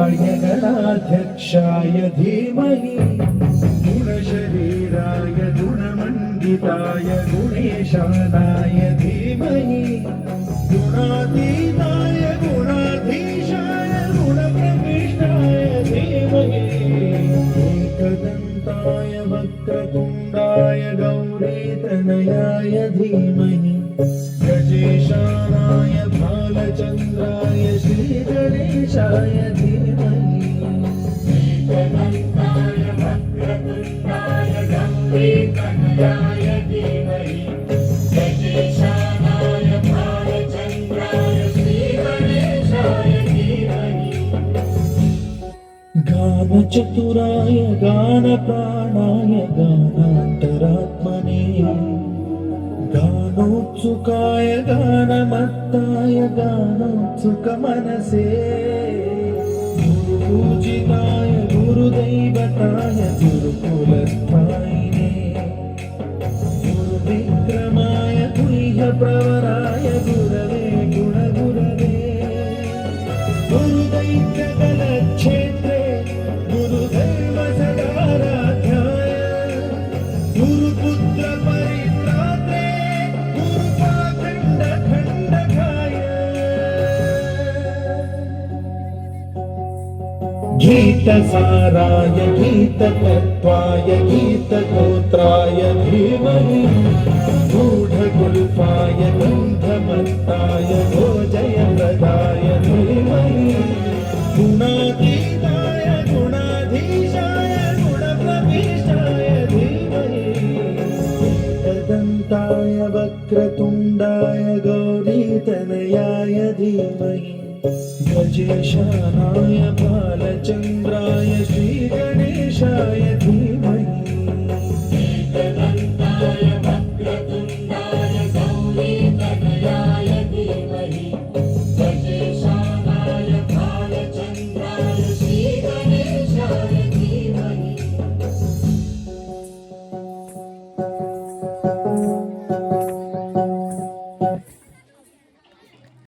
गणाधिपाय गणाध्यक्षाय धीमहि गुणशरीराय गुणमण्डिताय गुणेशानाय धीमहि गुणातीताय गुणाधीशाय गुणप्रविष्टाय धीमहि एकदन्ताय वक्रतुण्डाय गौरीतनयाय धीमहि गजेशानाय भालचन्द्राय श्रीगणेशाय धीमहि एकदन्ताय वक्रतुण्डाय गौरीतनयाय धीमहि गजेशानाय भालचन्द्राय श्रीगणेशाय धीमहि गानचतुराय गानप्राणाय गानान्तरात्मने गानोत्सुकाय गानमत्ताय गानोत्सुकमनसे गुरुपूजिताय गुरुदैवताय गुरुकुलस्थायिने गुरुविक्रमाय गुह्यप्रवराय गुरवे गुणगुरवे गुरुदैत्यकलक्षेत्रे गुरुधर्मसदाराध्याय गुरुपुत्रपरित्रात्रे गुरुपाखण्डखण्डकाय गीतसाराय गीततत्त्वाय गीतगोत्राय धीमहि गूढगुल्फाय गन्धमत्ताय भोजयप्रदाय धीमहि गुणातीताय गुणाधीशाय गुणप्रविष्टाय धीमहि एकदन्ताय वक्रतुण्डाय गौरीतनयाय धीमहि गजेशानाय बालचन्द्राय श्रीगणेशाय धीमहि एकदन्ताय वक्रतुण्डाय गौरीतनयाय धीमहि गजेशानाय बालचन्द्राय श्रीगणेशाय धीमहि